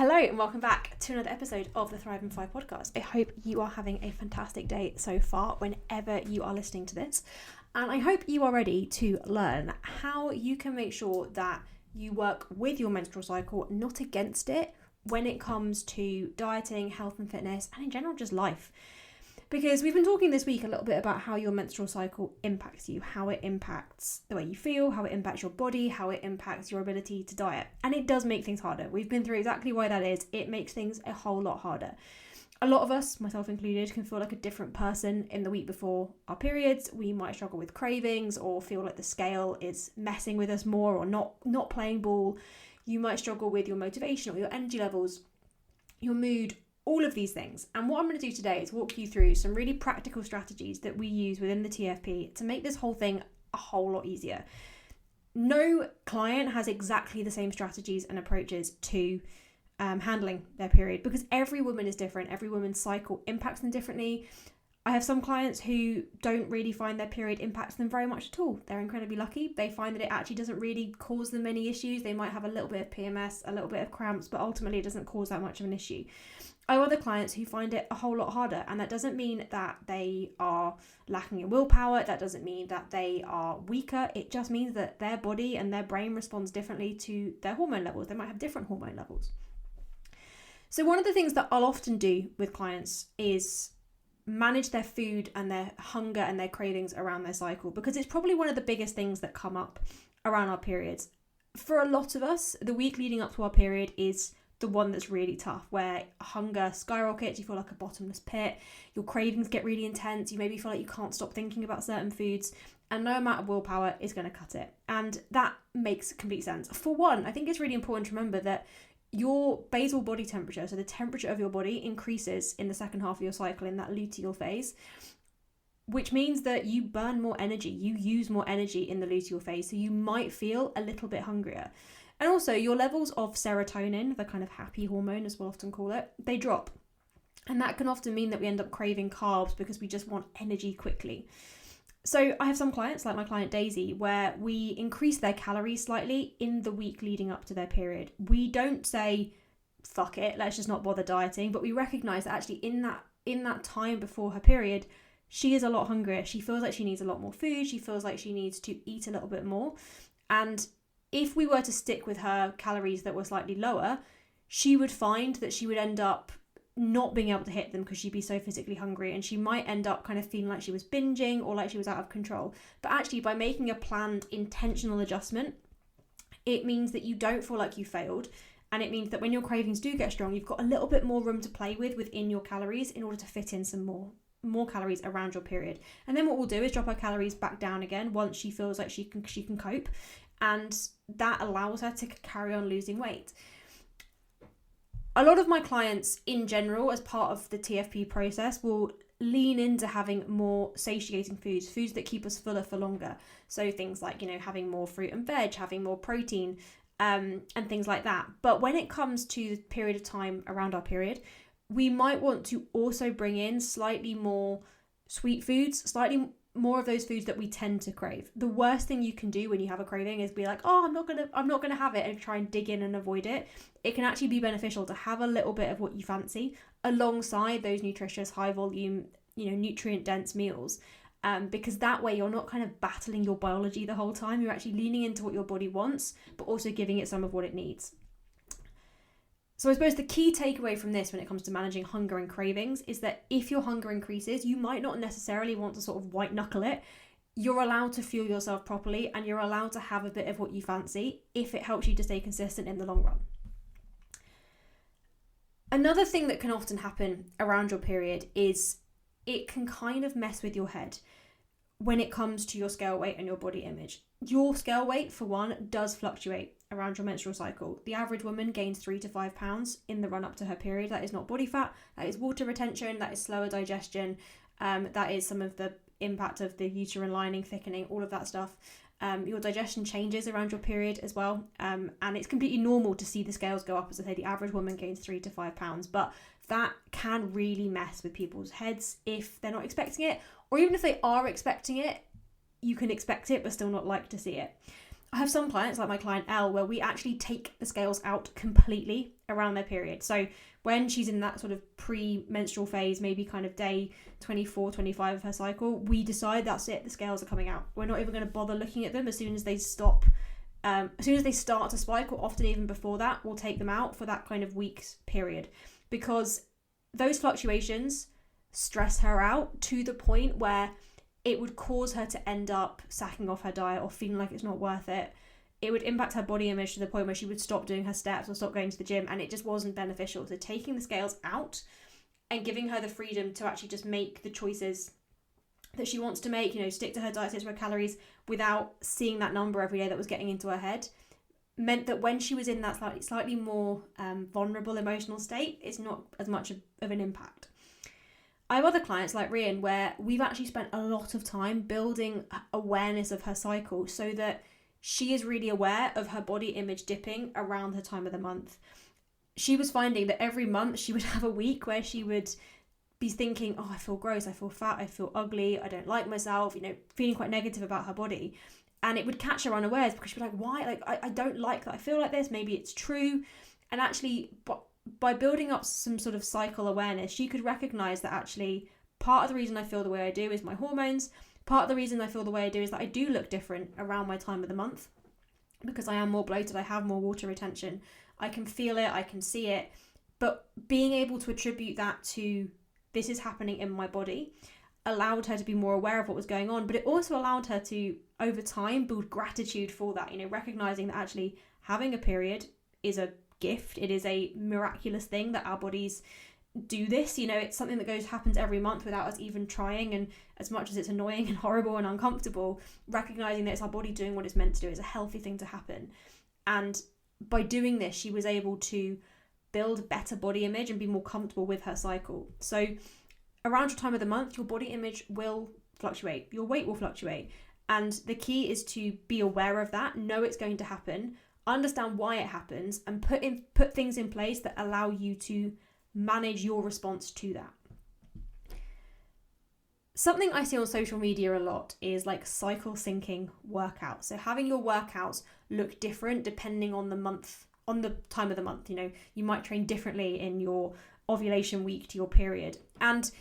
Hello and welcome back to another episode of the Thrive and Five podcast. I hope you are having a fantastic day so far whenever you are listening to this. And I hope you are ready to learn how you can make sure that you work with your menstrual cycle, not against it, when it comes to dieting, health and fitness, and in general just life. Because we've been talking this week a little bit about how your menstrual cycle impacts you, how it impacts the way you feel, how it impacts your body, how it impacts your ability to diet. And it does make things harder. We've been through exactly why that is. It makes things a whole lot harder. A lot of us, myself included, can feel like a different person in the week before our periods. We might struggle with cravings or feel like the scale is messing with us more or not playing ball. You might struggle with your motivation or your energy levels, your mood, all of these things. And what I'm going to do today is walk you through some really practical strategies that we use within the TFP to make this whole thing a whole lot easier. No client has exactly the same strategies and approaches to handling their period because every woman is different. Every woman's cycle impacts them differently. I have some clients who don't really find their period impacts them very much at all. They're incredibly lucky. They find that it actually doesn't really cause them any issues. They might have a little bit of PMS, a little bit of cramps, but ultimately it doesn't cause that much of an issue. I have other clients who find it a whole lot harder, and that doesn't mean that they are lacking in willpower. That doesn't mean that they are weaker. It just means that their body and their brain responds differently to their hormone levels. They might have different hormone levels. So one of the things that I'll often do with clients is manage their food and their hunger and their cravings around their cycle, because it's probably one of the biggest things that come up around our periods. For a lot of us, the week leading up to our period is the one that's really tough, where hunger skyrockets, you feel like a bottomless pit, your cravings get really intense, you maybe feel like you can't stop thinking about certain foods, and no amount of willpower is going to cut it. And that makes complete sense. For one, I think it's really important to remember that your basal body temperature, so the temperature of your body, increases in the second half of your cycle in that luteal phase, which means that you burn more energy, you use more energy in the luteal phase, so you might feel a little bit hungrier. And also your levels of serotonin, the kind of happy hormone as we'll often call it, they drop. And that can often mean that we end up craving carbs because we just want energy quickly. So I have some clients, like my client Daisy, where we increase their calories slightly in the week leading up to their period. We don't say, fuck it, let's just not bother dieting, but we recognize that actually in that time before her period, she is a lot hungrier. She feels like she needs a lot more food. She feels like she needs to eat a little bit more. And if we were to stick with her calories that were slightly lower, she would find that she would end up not being able to hit them because she'd be so physically hungry, and she might end up kind of feeling like she was binging or like she was out of control. But actually, by making a planned intentional adjustment, it means that you don't feel like you failed, and it means that when your cravings do get strong, you've got a little bit more room to play with within your calories in order to fit in some more calories around your period. And then what we'll do is drop her calories back down again once she feels like she can cope, and that allows her to carry on losing weight. A lot of my clients in general, as part of the TFP process, will lean into having more satiating foods that keep us fuller for longer. So things like, having more fruit and veg, having more protein, and things like that. But when it comes to the period of time around our period, we might want to also bring in slightly more sweet foods, slightly more of those foods that we tend to crave. The worst thing you can do when you have a craving is be like, oh, I'm not gonna have it, and try and dig in and avoid it. It can actually be beneficial to have a little bit of what you fancy alongside those nutritious, high volume, nutrient dense meals, because that way you're not kind of battling your biology the whole time. You're actually leaning into what your body wants, but also giving it some of what it needs. So I suppose the key takeaway from this when it comes to managing hunger and cravings is that if your hunger increases, you might not necessarily want to sort of white knuckle it. You're allowed to fuel yourself properly, and you're allowed to have a bit of what you fancy if it helps you to stay consistent in the long run. Another thing that can often happen around your period is it can kind of mess with your head when it comes to your scale weight and your body image. Your scale weight, for one, does fluctuate around your menstrual cycle. The average woman gains 3 to 5 pounds in the run up to her period. That is not body fat, that is water retention, that is slower digestion, that is some of the impact of the uterine lining thickening, all of that stuff. Your digestion changes around your period as well, and it's completely normal to see the scales go up. As I say, the average woman gains 3 to 5 pounds, but that can really mess with people's heads if they're not expecting it, or even if they are expecting it, you can expect it but still not like to see it. I have some clients, like my client Elle, where we actually take the scales out completely around their period. So when she's in that sort of pre-menstrual phase, maybe kind of day 24, 25 of her cycle, we decide that's it, the scales are coming out. We're not even going to bother looking at them as soon as they stop. As soon as they start to spike, or often even before that, we'll take them out for that kind of week's period, because those fluctuations stress her out to the point where it would cause her to end up sacking off her diet or feeling like it's not worth it. It would impact her body image to the point where she would stop doing her steps or stop going to the gym, and it just wasn't beneficial. So taking the scales out and giving her the freedom to actually just make the choices that she wants to make, stick to her diet, stick to her calories without seeing that number every day that was getting into her head, meant that when she was in that slightly more vulnerable emotional state, it's not as much of an impact. I have other clients like Rian where we've actually spent a lot of time building awareness of her cycle so that she is really aware of her body image dipping around the time of the month. She was finding that every month she would have a week where she would be thinking, I feel gross, I feel fat, I feel ugly, I don't like myself, feeling quite negative about her body. And it would catch her unawares because she'd be like, why? I don't like that I feel like this, maybe it's true. And actually, by building up some sort of cycle awareness, she could recognize that actually part of the reason I feel the way I do is my hormones. Part of the reason I feel the way I do is that I do look different around my time of the month because I am more bloated, I have more water retention. I can feel it, I can see it. But being able to attribute that to this is happening in my body allowed her to be more aware of what was going on, but it also allowed her to, over time, build gratitude for that, recognizing that actually having a period is a gift. It is a miraculous thing that our bodies do this. It's something that happens every month without us even trying, and as much as it's annoying and horrible and uncomfortable, recognizing that it's our body doing what it's meant to do is a healthy thing to happen. And by doing this, she was able to build better body image and be more comfortable with her cycle. So around your time of the month, your body image will fluctuate, your weight will fluctuate, and the key is to be aware of that, know it's going to happen, understand why it happens, and put things in place that allow you to manage your response to that. Something I see on social media a lot is like cycle syncing workouts. So having your workouts look different depending on the month, on the time of the month. You might train differently in your ovulation week to your period. And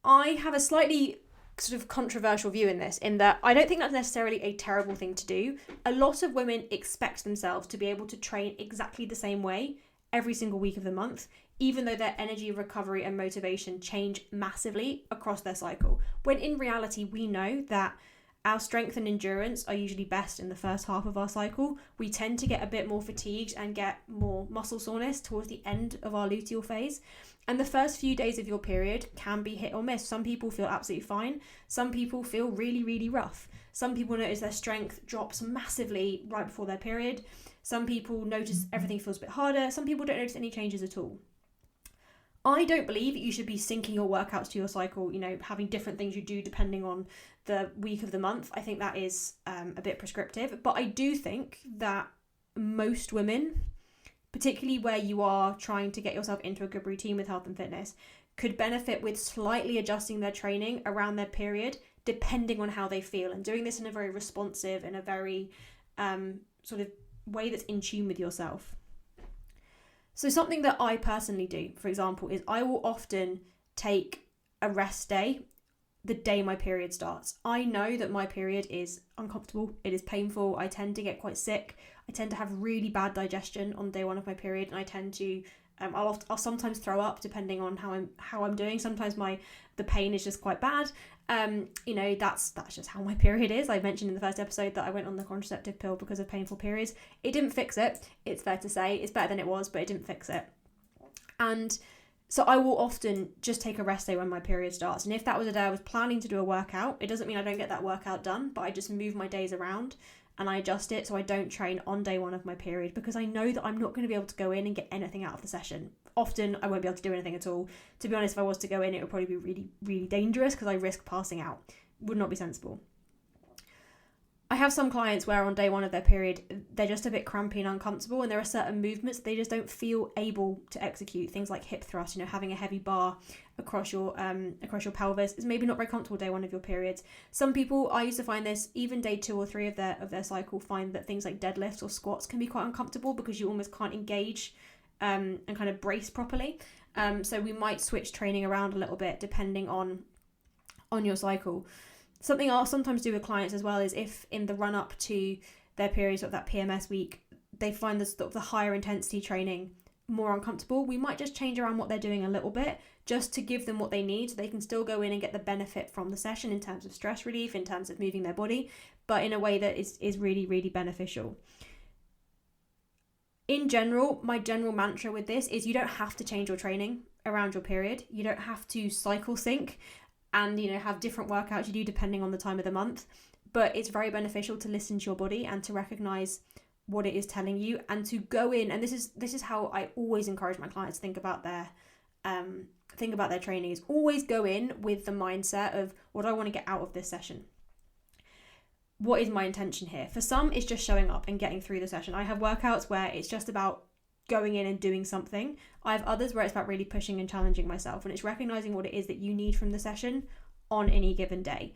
I have a slightly sort of controversial view in this, in that I don't think that's necessarily a terrible thing to do. A lot of women expect themselves to be able to train exactly the same way every single week of the month, even though their energy, recovery and motivation change massively across their cycle. When in reality, we know that our strength and endurance are usually best in the first half of our cycle. We tend to get a bit more fatigued and get more muscle soreness towards the end of our luteal phase. And the first few days of your period can be hit or miss. Some people feel absolutely fine. Some people feel really, really rough. Some people notice their strength drops massively right before their period. Some people notice everything feels a bit harder. Some people don't notice any changes at all. I don't believe you should be syncing your workouts to your cycle, having different things you do depending on the week of the month. I think that is a bit prescriptive. But I do think that most women, particularly where you are trying to get yourself into a good routine with health and fitness, could benefit with slightly adjusting their training around their period, depending on how they feel, and doing this in a very responsive, in a very sort of way that's in tune with yourself. So something that I personally do, for example, is I will often take a rest day the day my period starts. I know that my period is uncomfortable, it is painful, I tend to get quite sick, I tend to have really bad digestion on day one of my period, and I tend to I'll sometimes throw up depending on how I'm doing. Sometimes the pain is just quite bad. That's just how my period is. I mentioned in the first episode that I went on the contraceptive pill because of painful periods. It didn't fix it. It's fair to say it's better than it was, but it didn't fix it. And so I will often just take a rest day when my period starts. And if that was a day I was planning to do a workout, it doesn't mean I don't get that workout done, but I just move my days around and I adjust it so I don't train on day one of my period, because I know that I'm not going to be able to go in and get anything out of the session. Often I won't be able to do anything at all. To be honest, if I was to go in, it would probably be really, really dangerous because I risk passing out. Would not be sensible. I have some clients where on day one of their period, they're just a bit crampy and uncomfortable, and there are certain movements they just don't feel able to execute. Things like hip thrust, having a heavy bar across your pelvis is maybe not very comfortable day one of your periods. Some people, I used to find this, even day 2 or 3 of their cycle, find that things like deadlifts or squats can be quite uncomfortable because you almost can't engage and kind of brace properly. So we might switch training around a little bit depending on your cycle. Something I'll sometimes do with clients as well is if in the run up to their periods of that PMS week, they find the higher intensity training more uncomfortable, we might just change around what they're doing a little bit just to give them what they need so they can still go in and get the benefit from the session in terms of stress relief, in terms of moving their body, but in a way that is really, really beneficial. In general, my general mantra with this is you don't have to change your training around your period. You don't have to cycle sync and have different workouts you do depending on the time of the month, but it's very beneficial to listen to your body and to recognize what it is telling you and to go in. And this is how I always encourage my clients to think about their training, is always go in with the mindset of what do I want to get out of this session. What is my intention here? For some, it's just showing up and getting through the session. I have workouts where it's just about going in and doing something. I have others where it's about really pushing and challenging myself, and it's recognizing what it is that you need from the session on any given day.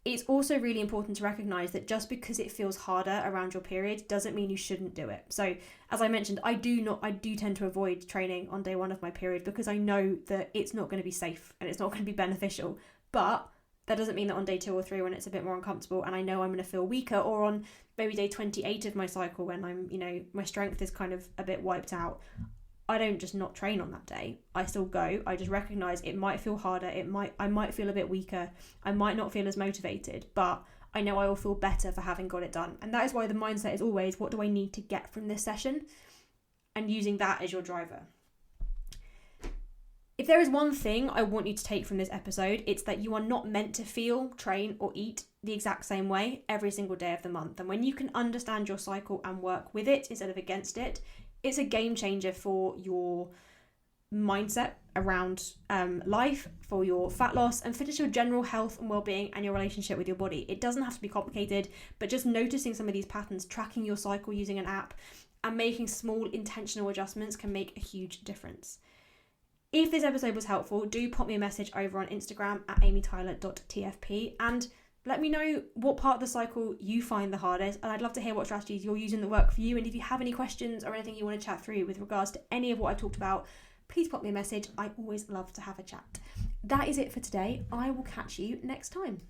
It's also really important to recognize that just because it feels harder around your period doesn't mean you shouldn't do it. So as I mentioned, I do tend to avoid training on day 1 of my period because I know that it's not going to be safe and it's not going to be beneficial. But that doesn't mean that on day 2 or 3 when it's a bit more uncomfortable and I know I'm going to feel weaker, or on maybe day 28 of my cycle when I'm, my strength is kind of a bit wiped out, I don't just not train on that day. I still go. I just recognize it might feel harder. I might feel a bit weaker. I might not feel as motivated, but I know I will feel better for having got it done. And that is why the mindset is always, what do I need to get from this session? And using that as your driver. If there is one thing I want you to take from this episode, it's that you are not meant to feel, train, or eat the exact same way every single day of the month. And when you can understand your cycle and work with it instead of against it, it's a game changer for your mindset around life, for your fat loss, and for just your general health and well-being and your relationship with your body. It doesn't have to be complicated, but just noticing some of these patterns, tracking your cycle using an app, and making small intentional adjustments can make a huge difference. If this episode was helpful, do pop me a message over on Instagram at amytyler.tfp and let me know what part of the cycle you find the hardest, and I'd love to hear what strategies you're using that work for you. And if you have any questions or anything you want to chat through with regards to any of what I've talked about, please pop me a message. I always love to have a chat. That is it for today. I will catch you next time.